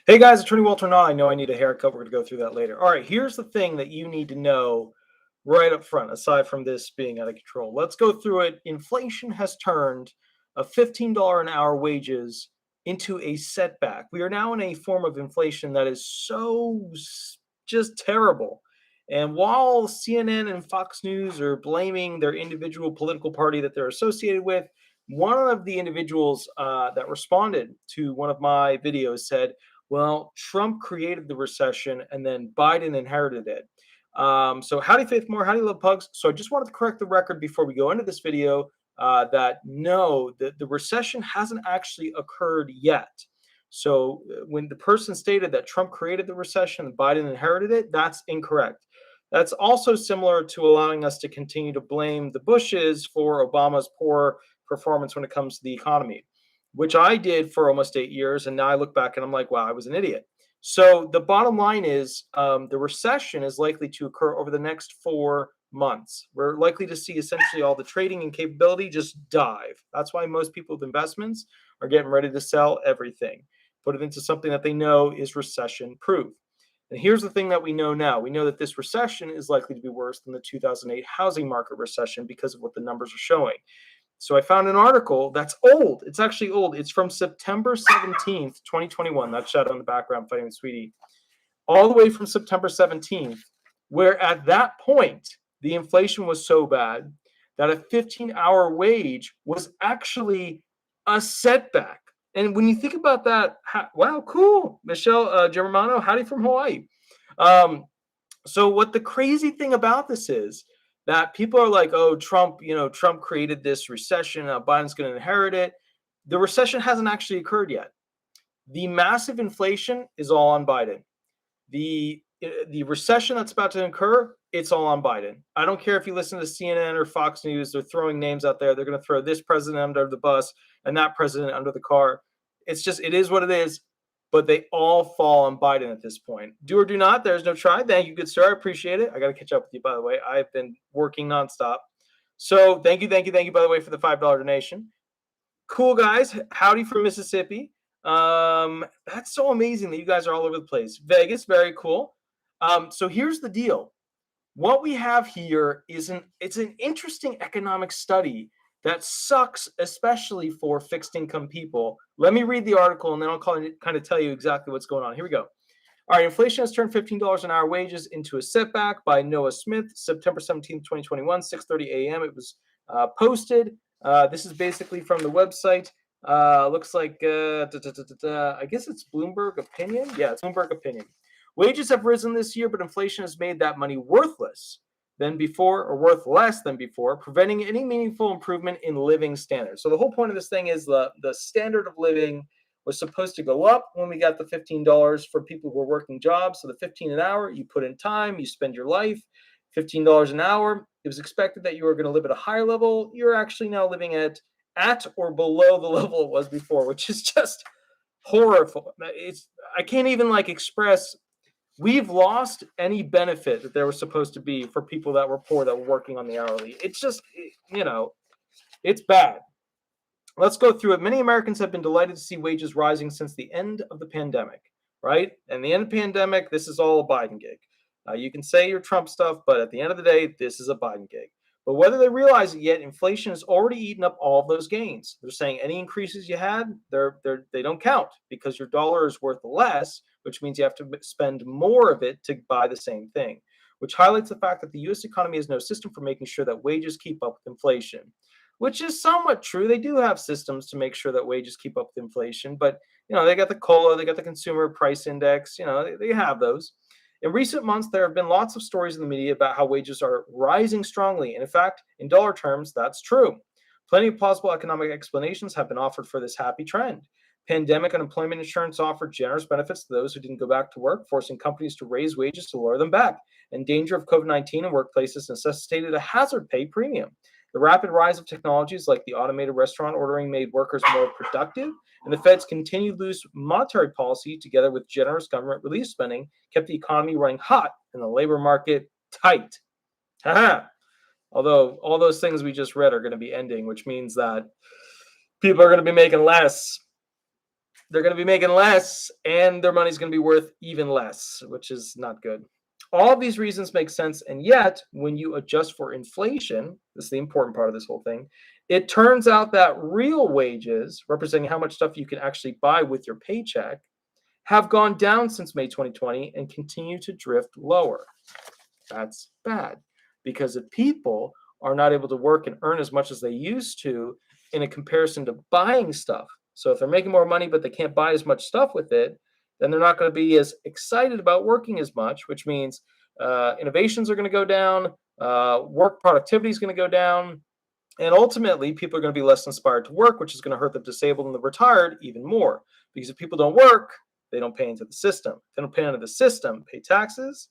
Hey guys, Attorney Walter Knott. I know I need a haircut. We're going to go through that later. All right, here's the thing that you need to know right up front, aside from this being out of control. Let's go through it. Inflation has turned a $15 an hour wages into a setback. We are now in a form of inflation that is just terrible. And while CNN and Fox News are blaming their individual political party that they're associated with, one of the individuals that responded to one of my videos said, well, Trump created the recession and then Biden inherited it. So howdy, Faith Moore. Howdy, Love Pugs. So I just wanted to correct the record before we go into this video that no, the recession hasn't actually occurred yet. So when the person stated that Trump created the recession and Biden inherited it, that's incorrect. That's also similar to allowing us to continue to blame the Bushes for Obama's poor performance when it comes to the economy, which I did for almost 8 years. And now I look back and I'm like, wow, I was an idiot. So the bottom line is the recession is likely to occur over the next 4 months. We're likely to see essentially all the trading and capability just dive. That's why most people with investments are getting ready to sell everything, put it into something that they know is recession proof. And here's the thing that we know now. We know that this recession is likely to be worse than the 2008 housing market recession because of what the numbers are showing. So I found an article that's old. It's actually old. It's from September 17th, 2021. That shadow in the background fighting with Sweetie. All the way from September 17th, where at that point, the inflation was so bad that a 15-hour wage was actually a setback. And when you think about that, wow, cool. Michelle Germano, howdy from Hawaii. So what the crazy thing about this is that people are like, oh, Trump created this recession. Biden's going to inherit it. The recession hasn't actually occurred yet. The massive inflation is all on Biden. The recession that's about to occur, it's all on Biden. I don't care if you listen to CNN or Fox News. They're throwing names out there. They're going to throw this president under the bus and that president under the car. It is what it is. But they all fall on Biden at this point. Do or do not, there's no try. Thank you, good sir. I appreciate it. I got to catch up with you, by the way. I've been working nonstop. So thank you, by the way, for the $5 donation. Cool, guys. Howdy from Mississippi. That's so amazing that you guys are all over the place. Vegas, very cool. So here's the deal. What we have here is it's an interesting economic study that sucks, especially for fixed income people. Let me read the article and then I'll kind of tell you exactly what's going on. Here we go. All right, inflation has turned $15 an hour wages into a setback by Noah Smith, September 17th, 2021, 6:30 a.m. It was posted. This is basically from the website. Looks like, I guess it's Bloomberg Opinion. Yeah, it's Bloomberg Opinion. Wages have risen this year, but inflation has made that money worthless than before or worth less than before, preventing any meaningful improvement in living standards. So the whole point of this thing is the standard of living was supposed to go up when we got the $15 for people who are working jobs. So the $15 an hour, you put in time, you spend your life, $15 an hour. It was expected that you were going to live at a higher level. You're actually now living at or below the level it was before, which is just horrible. I can't even express. We've lost any benefit that there was supposed to be for people that were poor that were working on the hourly. It's just, it's bad. Let's go through it. Many Americans have been delighted to see wages rising since the end of the pandemic, right? And the end of the pandemic, this is all a Biden gig. You can say your Trump stuff, but at the end of the day, this is a Biden gig. But whether they realize it yet, inflation has already eaten up all of those gains. They're saying any increases you had, they don't count because your dollar is worth less, which means you have to spend more of it to buy the same thing, which highlights the fact that the U.S. economy has no system for making sure that wages keep up with inflation, which is somewhat true. They do have systems to make sure that wages keep up with inflation, but they got the COLA, they got the Consumer Price Index, they have those. In recent months, there have been lots of stories in the media about how wages are rising strongly. And in fact, in dollar terms, that's true. Plenty of plausible economic explanations have been offered for this happy trend. Pandemic unemployment insurance offered generous benefits to those who didn't go back to work, forcing companies to raise wages to lower them back. And danger of COVID-19 in workplaces necessitated a hazard pay premium. The rapid rise of technologies like the automated restaurant ordering made workers more productive, and the Fed's continued loose monetary policy, together with generous government relief spending, kept the economy running hot and the labor market tight. Although all those things we just read are going to be ending, which means that people are going to be making less. they're going to be making less and their money's going to be worth even less, which is not good. All of these reasons make sense. And yet, when you adjust for inflation, this is the important part of this whole thing, it turns out that real wages, representing how much stuff you can actually buy with your paycheck, have gone down since May 2020 and continue to drift lower. That's bad because if people are not able to work and earn as much as they used to in a comparison to buying stuff, so if they're making more money but they can't buy as much stuff with it, then they're not going to be as excited about working as much, which means innovations are going to go down, work productivity is going to go down, and ultimately people are going to be less inspired to work, which is going to hurt the disabled and the retired even more. Because if people don't work, they don't pay into the system. If they don't pay into the system, pay taxes,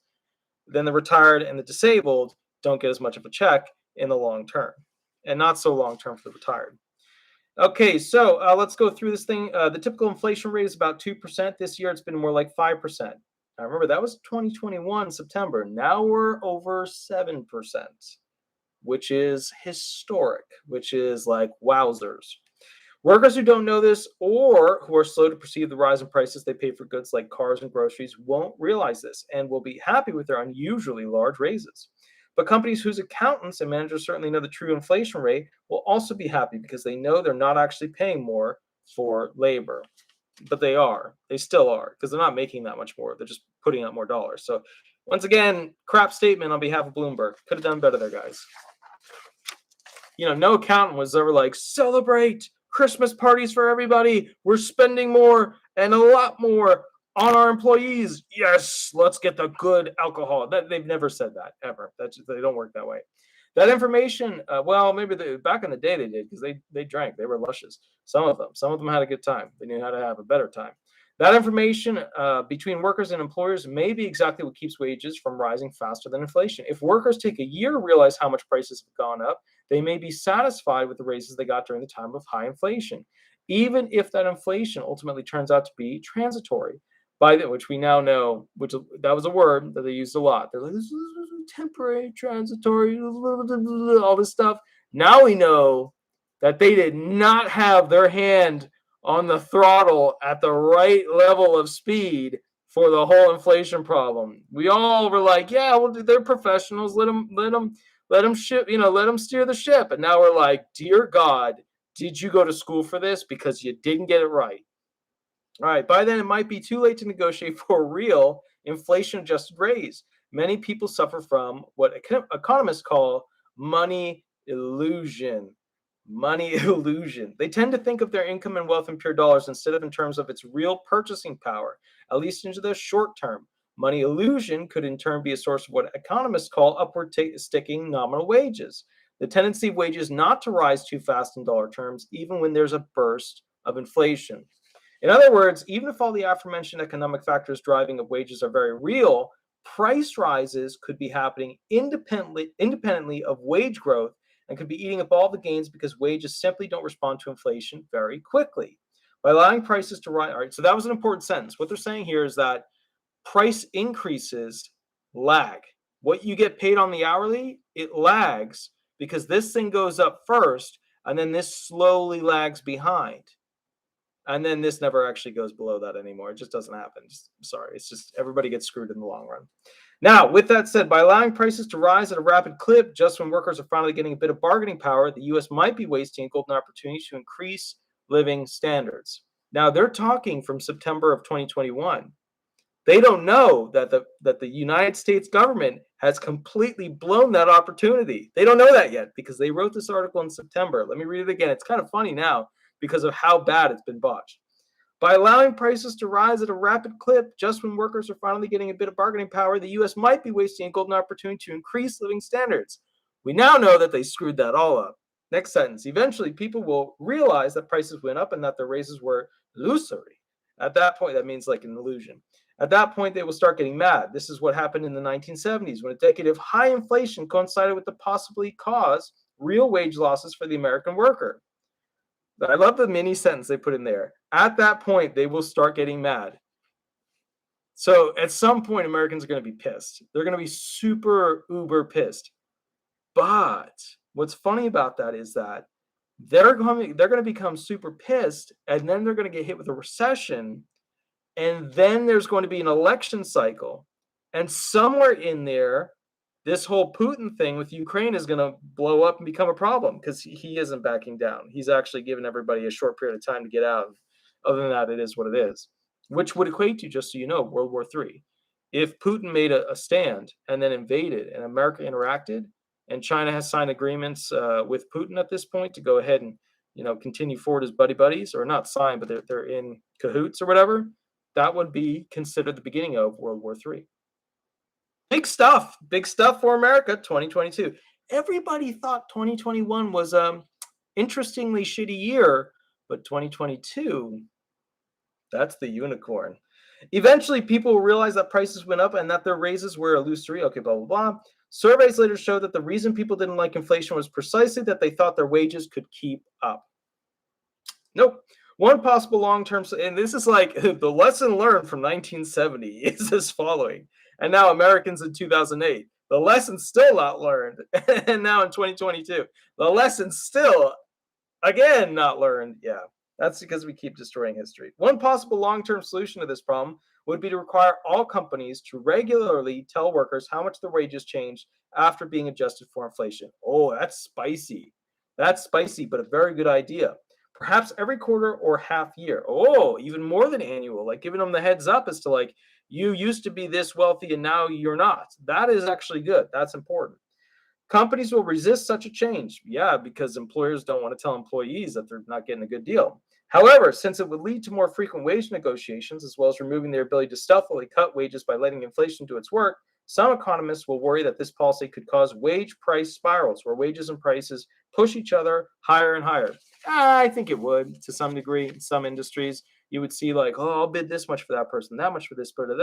then the retired and the disabled don't get as much of a check in the long term, and not so long term for the retired. Okay, so let's go through this thing. The typical inflation rate is about 2%. This year, it's been more like 5%. Now, remember, that was 2021 September. Now we're over 7%, which is historic, which is like wowzers. Workers who don't know this or who are slow to perceive the rise in prices they pay for goods like cars and groceries won't realize this and will be happy with their unusually large raises. But companies whose accountants and managers certainly know the true inflation rate will also be happy because they know they're not actually paying more for labor. But they are. They still are because they're not making that much more. They're just putting out more dollars. So, once again, crap statement on behalf of Bloomberg. Could have done better there, guys. No accountant was ever like, celebrate Christmas parties for everybody. We're spending more and a lot more on our employees. Yes, let's get the good alcohol. They've never said that ever. They don't work that way. That information, well, maybe back in the day they did because they drank. They were luscious. Some of them had a good time. They knew how to have a better time. That information between workers and employers may be exactly what keeps wages from rising faster than inflation. If workers take a year to realize how much prices have gone up, they may be satisfied with the raises they got during the time of high inflation, even if that inflation ultimately turns out to be transitory. Which we now know, which that was a word that they used a lot. They're like, this is temporary, transitory, all this stuff. Now we know that they did not have their hand on the throttle at the right level of speed for the whole inflation problem. We all were like, yeah, well, they're professionals. Let them ship, let them steer the ship. And now we're like, dear God, did you go to school for this? Because you didn't get it right. All right, by then it might be too late to negotiate for a real inflation-adjusted raise. Many people suffer from what economists call money illusion. Money illusion. They tend to think of their income and wealth in pure dollars instead of in terms of its real purchasing power, at least into the short term. Money illusion could in turn be a source of what economists call upward sticking nominal wages. The tendency of wages not to rise too fast in dollar terms, even when there's a burst of inflation. In other words, even if all the aforementioned economic factors driving up wages are very real, price rises could be happening independently of wage growth and could be eating up all the gains because wages simply don't respond to inflation very quickly. By allowing prices to rise, all right, so that was an important sentence. What they're saying here is that price increases lag. What you get paid on the hourly, it lags because this thing goes up first and then this slowly lags behind. And then this never actually goes below that anymore. It just doesn't happen. Sorry. It's just everybody gets screwed in the long run. Now, with that said, by allowing prices to rise at a rapid clip just when workers are finally getting a bit of bargaining power, the U.S. might be wasting a golden opportunity to increase living standards. Now, they're talking from September of 2021. They don't know that the United States government has completely blown that opportunity. They don't know that yet because they wrote this article in September. Let me read it again. It's kind of funny now because of how bad it's been botched. By allowing prices to rise at a rapid clip just when workers are finally getting a bit of bargaining power, the U.S. might be wasting a golden opportunity to increase living standards. We now know that they screwed that all up. Next sentence. Eventually, people will realize that prices went up and that their raises were illusory. At that point, that means like an illusion. At that point, they will start getting mad. This is what happened in the 1970s when a decade of high inflation coincided with the possibly cause real wage losses for the American worker. I love the mini sentence they put in there. At that point, they will start getting mad. So at some point, Americans are going to be pissed. They're going to be super uber pissed. But what's funny about that is that they're going to become super pissed, and then they're going to get hit with a recession, and then there's going to be an election cycle, and somewhere in there, this whole Putin thing with Ukraine is going to blow up and become a problem because he isn't backing down. He's actually given everybody a short period of time to get out. Other than that, it is what it is, which would equate to, just so you know, World War III. If Putin made a stand and then invaded, and America interacted, and China has signed agreements with Putin at this point to go ahead and continue forward as buddies, or not sign, but they're in cahoots or whatever, that would be considered the beginning of World War III. Big stuff for America. 2022. Everybody thought 2021 was interestingly shitty year, but 2022, that's the unicorn. Eventually, people will realize that prices went up and that their raises were illusory. Okay, blah, blah, blah. Surveys later showed that the reason people didn't like inflation was precisely that they thought their wages could keep up. Nope. One possible long-term, and this is like the lesson learned from 1970 is as following. And now Americans in 2008, the lesson's still not learned. And now in 2022, the lesson's still, again, not learned. Yeah, that's because we keep destroying history. One possible long-term solution to this problem would be to require all companies to regularly tell workers how much their wages changed after being adjusted for inflation. Oh, that's spicy. That's spicy, but a very good idea. Perhaps every quarter or half year. Oh, even more than annual, like giving them the heads up as to like, you used to be this wealthy and now you're not. That is actually good. That's important. Companies will resist such a change. Yeah, because employers don't want to tell employees that they're not getting a good deal. However, since it would lead to more frequent wage negotiations, as well as removing their ability to stealthily cut wages by letting inflation do its work, some economists will worry that this policy could cause wage price spirals, where wages and prices push each other higher and higher. I think it would, to some degree. In some industries, you would see like, oh, I'll bid this much for that person, that much for this person.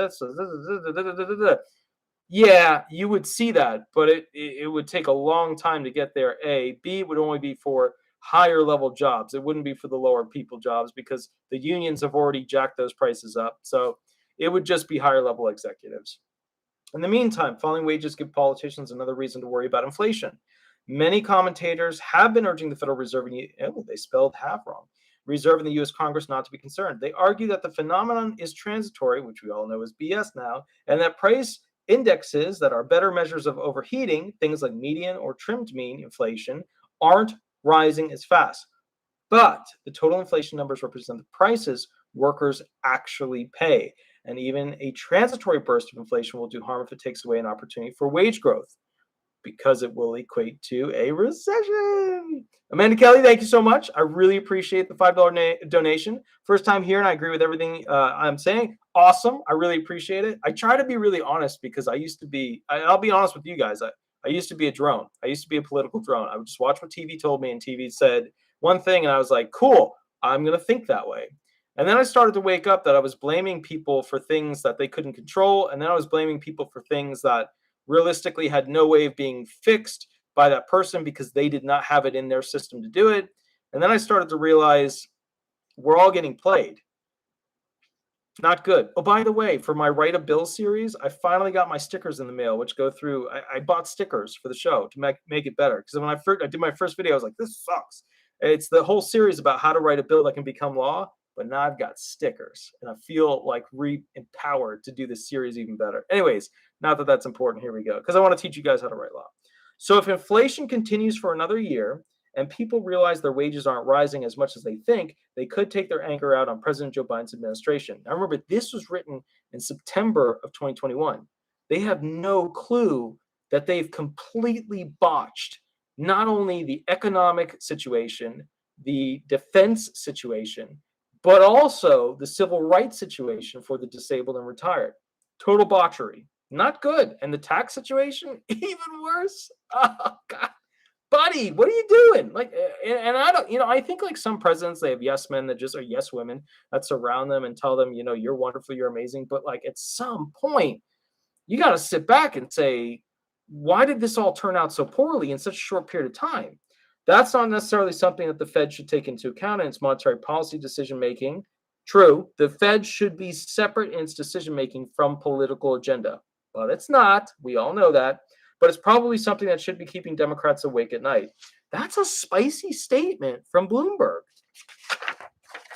Yeah, you would see that, but it would take a long time to get there. A, B, it would only be for higher level jobs. It wouldn't be for the lower people jobs because the unions have already jacked those prices up. So it would just be higher level executives. In the meantime, falling wages give politicians another reason to worry about inflation. Many commentators have been urging the Federal Reserve, they spelled have wrong, Reserve in the U.S. Congress not to be concerned. They argue that the phenomenon is transitory, which we all know is BS now, and that price indexes that are better measures of overheating, things like median or trimmed mean inflation, aren't rising as fast. But the total inflation numbers represent the prices workers actually pay. And even a transitory burst of inflation will do harm if it takes away an opportunity for wage growth, because it will equate to a recession. Amanda Kelly, thank you so much. I really appreciate the $5 donation. First time here, and I agree with everything I'm saying. Awesome. I really appreciate it. I try to be really honest because I'll be honest with you guys. I used to be a drone. I used to be a political drone. I would just watch what TV told me, and TV said one thing, and I was like, cool, I'm going to think that way. And then I started to wake up that I was blaming people for things that they couldn't control. And then I was blaming people for things that realistically had no way of being fixed by that person because they did not have it in their system to do it. And then I started to realize we're all getting played. Not good. Oh, by the way, for my Write a Bill series, I finally got my stickers in the mail, which go through. I bought stickers for the show to make it better. Because when I did my first video, I was like, this sucks. It's the whole series about how to write a bill that can become law. But now I've got stickers, and I feel like empowered to do this series even better. Anyways, not that that's important. Here we go. Because I want to teach you guys how to write law. So if inflation continues for another year, and people realize their wages aren't rising as much as they think, they could take their anger out on President Joe Biden's administration. Now, remember, this was written in September of 2021. They have no clue that they've completely botched not only the economic situation, the defense situation, but also the civil rights situation for the disabled and retired. Total botchery. Not good. And the tax situation, even worse. Oh, God. Buddy, what are you doing? Like, and I don't, I think like some presidents, they have yes men that just are yes women that surround them and tell them, you're wonderful, you're amazing. But like at some point, you got to sit back and say, why did this all turn out so poorly in such a short period of time? That's not necessarily something that the Fed should take into account in its monetary policy decision making. True, the Fed should be separate in its decision making from political agenda, but it's not. We all know that. But it's probably something that should be keeping Democrats awake at night. That's a spicy statement from Bloomberg.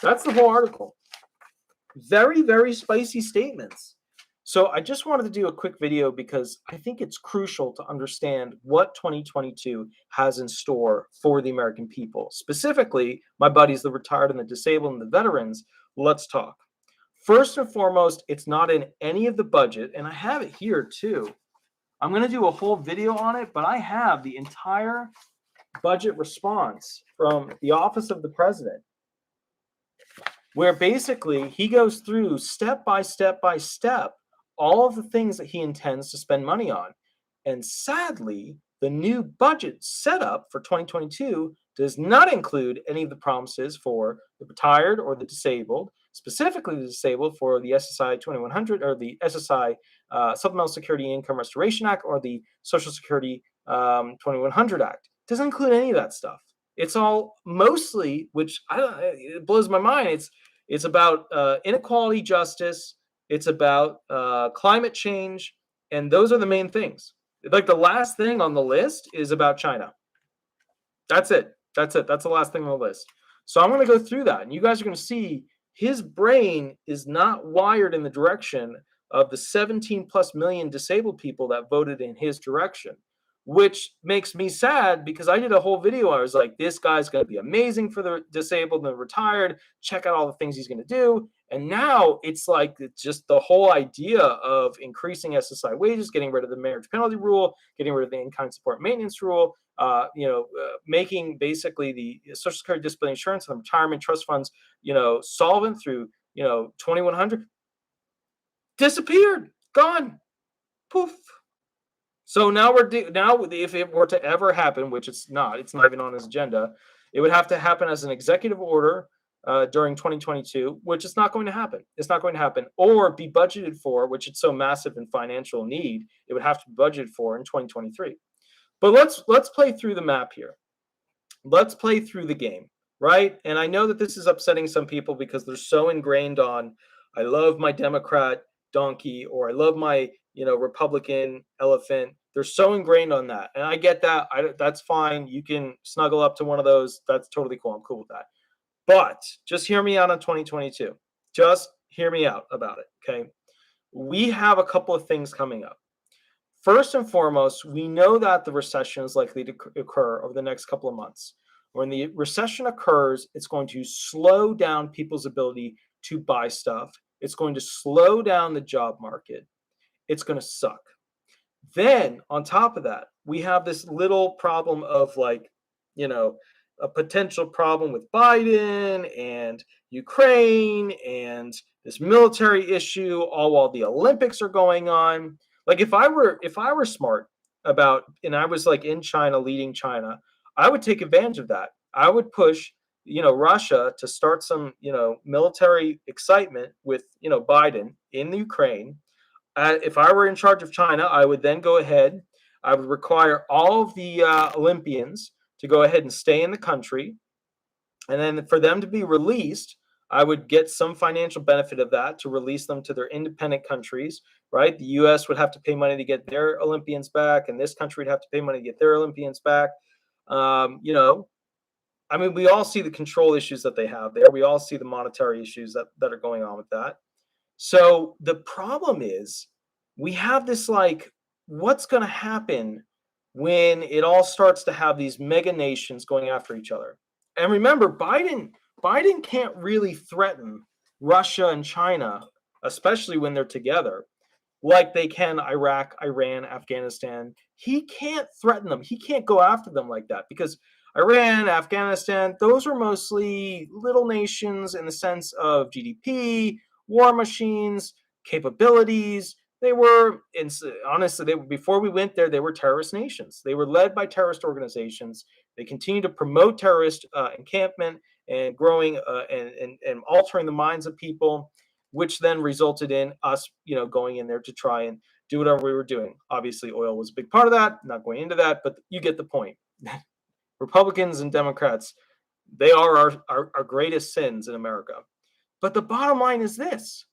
That's the whole article. Very, very spicy statements. So I just wanted to do a quick video because I think it's crucial to understand what 2022 has in store for the American people. Specifically, my buddies, the retired and the disabled and the veterans. Let's talk. First and foremost, it's not in any of the budget, and I have it here too. I'm going to do a whole video on it, but I have the entire budget response from the Office of the President, where basically he goes through step by step by step all of the things that he intends to spend money on. And sadly, the new budget setup for 2022 does not include any of the promises for the retired or the disabled, specifically the disabled for the SSI 2100 or the SSI Supplemental Security Income Restoration Act or the Social Security 2100 Act. It doesn't include any of that stuff. It's all mostly, which it blows my mind. It's about inequality justice. It's about climate change, and those are the main things. Like the last thing on the list is about China. That's it. That's it. That's the last thing on the list. So I'm going to go through that, and you guys are going to see his brain is not wired in the direction of the 17 plus million disabled people that voted in his direction, which makes me sad because I did a whole video. I was like, this guy's going to be amazing for the disabled and the retired. Check out all the things he's going to do. And now it's like it's just the whole idea of increasing SSI wages, getting rid of the marriage penalty rule, getting rid of the in-kind support maintenance rule, making basically the Social Security disability insurance and the retirement trust funds, solvent through, 2100 disappeared, gone, poof. So now if it were to ever happen, which it's not even on his agenda, it would have to happen as an executive order during 2022, which is not going to happen. It's not going to happen, or be budgeted for, which it's so massive in financial need, it would have to be budgeted for in 2023. But let's play through the map here. Let's play through the game, right? And I know that this is upsetting some people because they're so ingrained on, I love my Democrat donkey, or I love my Republican elephant. They're so ingrained on that, and I get that. That's fine. You can snuggle up to one of those. That's totally cool. I'm cool with that. But just hear me out on 2022. Just hear me out about it, okay? We have a couple of things coming up. First and foremost, we know that the recession is likely to occur over the next couple of months. When the recession occurs, it's going to slow down people's ability to buy stuff. It's going to slow down the job market. It's going to suck. Then on top of that, we have this little problem of a potential problem with Biden and Ukraine and this military issue, all while the Olympics are going on. Like if I were smart about, and I was like in China, leading China, I would take advantage of that. I would push, Russia to start some, military excitement with, Biden in the Ukraine. If I were in charge of China, I would then go ahead. I would require all of the Olympians to go ahead and stay in the country. And then for them to be released, I would get some financial benefit of that to release them to their independent countries, right? The US would have to pay money to get their Olympians back, and this country would have to pay money to get their Olympians back. We all see the control issues that they have there. We all see the monetary issues that are going on with that. So the problem is we have this what's going to happen when it all starts to have these mega nations going after each other. And remember, Biden can't really threaten Russia and China, especially when they're together, like they can Iraq, Iran, Afghanistan. He can't threaten them. He can't go after them like that because Iran, Afghanistan, those are mostly little nations in the sense of GDP, war machines, capabilities. They were, honestly, before we went there, they were terrorist nations. They were led by terrorist organizations. They continue to promote terrorist encampment and growing and altering the minds of people, which then resulted in us, going in there to try and do whatever we were doing. Obviously, oil was a big part of that. I'm not going into that, but you get the point. Republicans and Democrats, they are our greatest sins in America. But the bottom line is this.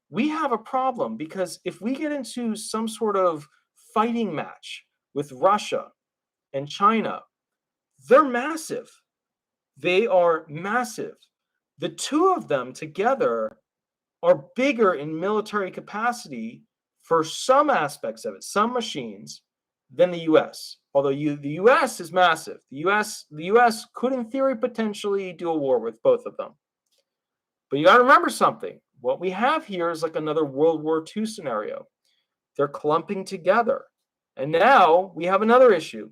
We have a problem because if we get into some sort of fighting match with Russia and China, They're massive. They are massive. The two of them together are bigger in military capacity for some aspects of it, some machines, than the US. Although the US is massive. The US could in theory potentially do a war with both of them. But you got to remember something. What we have here is like another World War II scenario. They're clumping together. And now we have another issue.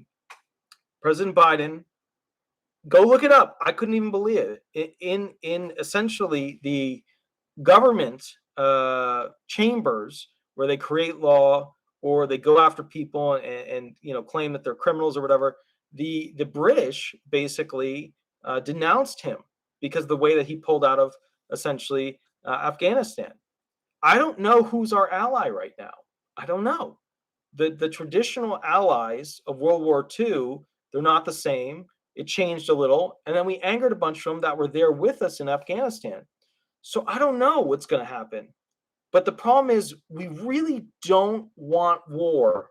President Biden, go look it up. I couldn't even believe it. In essentially the government chambers where they create law or they go after people and claim that they're criminals or whatever, the British basically denounced him because of the way that he pulled out of essentially Afghanistan. I don't know who's our ally right now. I don't know. The traditional allies of World War II, they're not the same. It changed a little, and then we angered a bunch of them that were there with us in Afghanistan. So I don't know what's going to happen. But the problem is we really don't want war.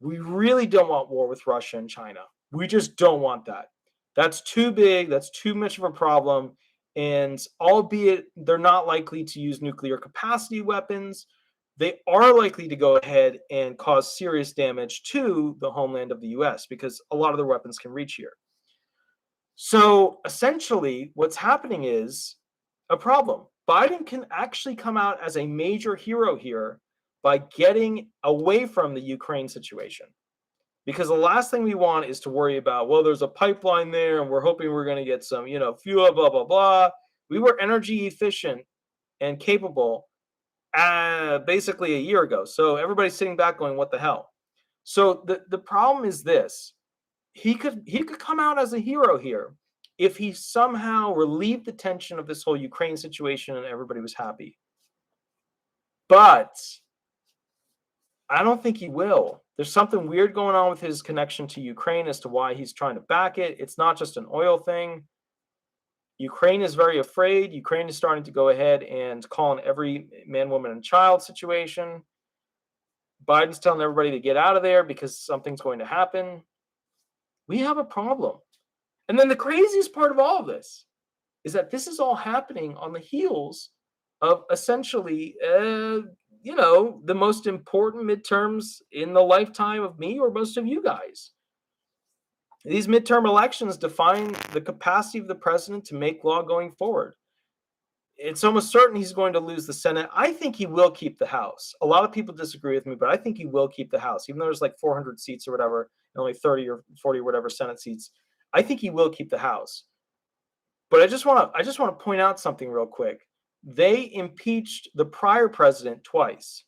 We really don't want war with Russia and China. We just don't want that. That's too big. That's too much of a problem. And albeit they're not likely to use nuclear capacity weapons, they are likely to go ahead and cause serious damage to the homeland of the US because a lot of their weapons can reach here. So essentially, what's happening is a problem. Biden can actually come out as a major hero here by getting away from the Ukraine situation. Because the last thing we want is to worry about, well, there's a pipeline there and we're hoping we're going to get some, fuel, blah, blah, blah. We were energy efficient and capable basically a year ago. So everybody's sitting back going, what the hell? So the problem is this. He could come out as a hero here if he somehow relieved the tension of this whole Ukraine situation and everybody was happy. But I don't think he will. There's something weird going on with his connection to Ukraine as to why he's trying to back it. It's not just an oil thing. Ukraine is very afraid. Ukraine is starting to go ahead and call in every man, woman, and child situation. Biden's telling everybody to get out of there because something's going to happen. We have a problem. And then the craziest part of all of this is that this is all happening on the heels of essentially, the most important midterms in the lifetime of me or most of you guys. These midterm elections define the capacity of the president to make law going forward. It's almost certain he's going to lose the Senate. I think he will keep the House. A lot of people disagree with me, but I think he will keep the House, even though there's like 400 seats or whatever, and only 30 or 40 or whatever Senate seats. I think he will keep the House. But I just want to point out something real quick. They impeached the prior president twice.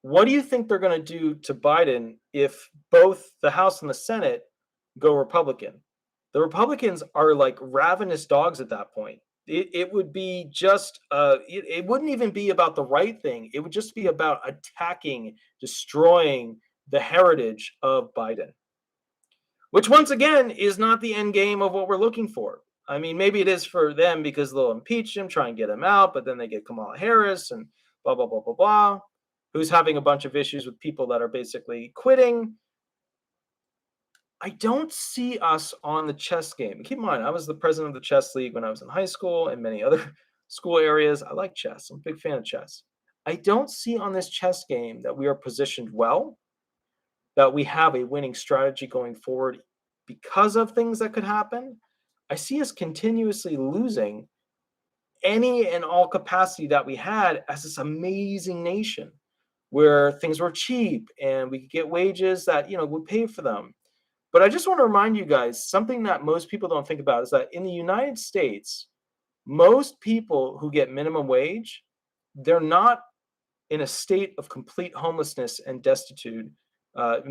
What do you think they're going to do to Biden if both the House and the Senate go Republican? The Republicans are like ravenous dogs at that point. It would be just, it wouldn't even be about the right thing. It would just be about attacking, destroying the heritage of Biden, which once again is not the end game of what we're looking for. I mean, maybe it is for them because they'll impeach him, try and get him out, but then they get Kamala Harris and blah, blah, blah, blah, blah, who's having a bunch of issues with people that are basically quitting. I don't see us on the chess game. Keep in mind, I was the president of the chess league when I was in high school and many other school areas. I like chess. I'm a big fan of chess. I don't see on this chess game that we are positioned well, that we have a winning strategy going forward because of things that could happen. I see us continuously losing any and all capacity that we had as this amazing nation where things were cheap and we could get wages that, would pay for them. But I just want to remind you guys, something that most people don't think about is that in the United States, most people who get minimum wage, they're not in a state of complete homelessness and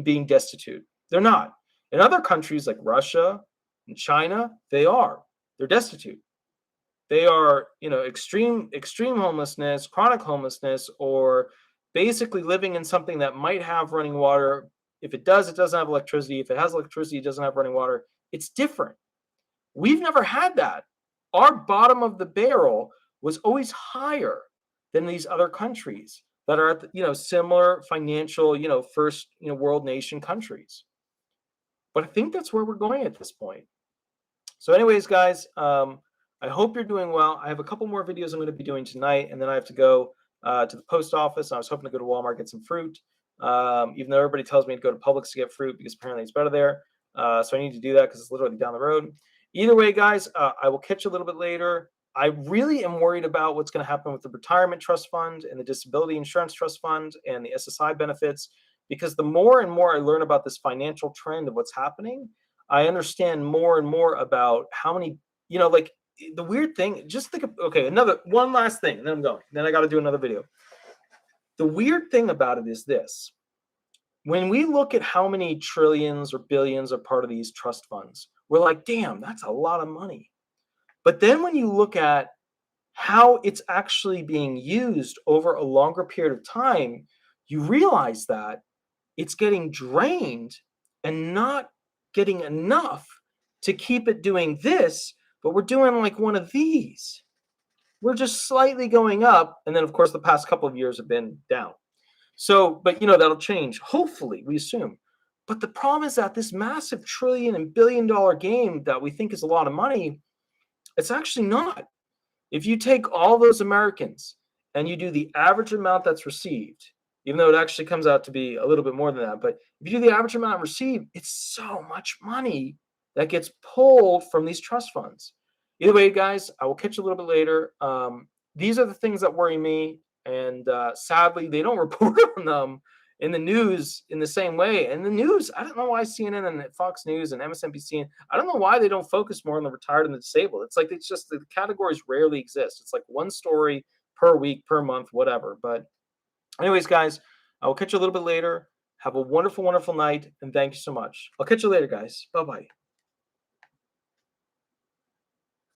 being destitute. They're not. In other countries like Russia and China, they're destitute. They are, extreme homelessness, chronic homelessness, or basically living in something that might have running water. If it does, it doesn't have electricity. If it has electricity, it doesn't have running water. It's different. We've never had that. Our bottom of the barrel was always higher than these other countries that are at similar financial, first, world nation countries. But I think that's where we're going at this point. So anyways, guys, I hope you're doing well. I have a couple more videos I'm going to be doing tonight, and then I have to go to the post office. I was hoping to go to Walmart, get some fruit, even though everybody tells me to go to Publix to get fruit because apparently it's better there. So I need to do that because it's literally down the road. Either way, guys, I will catch you a little bit later. I really am worried about what's going to happen with the retirement trust fund and the disability insurance trust fund and the SSI benefits, because the more and more I learn about this financial trend of what's happening, I understand more and more about how many, like the weird thing, just think of, okay, one last thing, and then I'm going. Then I got to do another video. The weird thing about it is this. When we look at how many trillions or billions are part of these trust funds, we're like, damn, that's a lot of money. But then when you look at how it's actually being used over a longer period of time, you realize that it's getting drained and not getting enough to keep it doing this, but we're doing like one of these. We're just slightly going up, and then of course the past couple of years have been down. So, but that'll change, hopefully, we assume. But the problem is that this massive trillion and billion-dollar game that we think is a lot of money, it's actually not. If you take all those Americans and you do the average amount that's received, even though it actually comes out to be a little bit more than that, but if you do the average amount received, it's so much money that gets pulled from these trust funds. Either way, guys, I will catch you a little bit later. These are the things that worry me, and sadly, they don't report on them in the news in the same way. And the news, I don't know why CNN and Fox News and MSNBC, I don't know why they don't focus more on the retired and the disabled. It's like it's just the categories rarely exist. It's like one story per week, per month, whatever. But anyways, guys, I will catch you a little bit later. Have a wonderful, wonderful night, and thank you so much. I'll catch you later, guys. Bye-bye.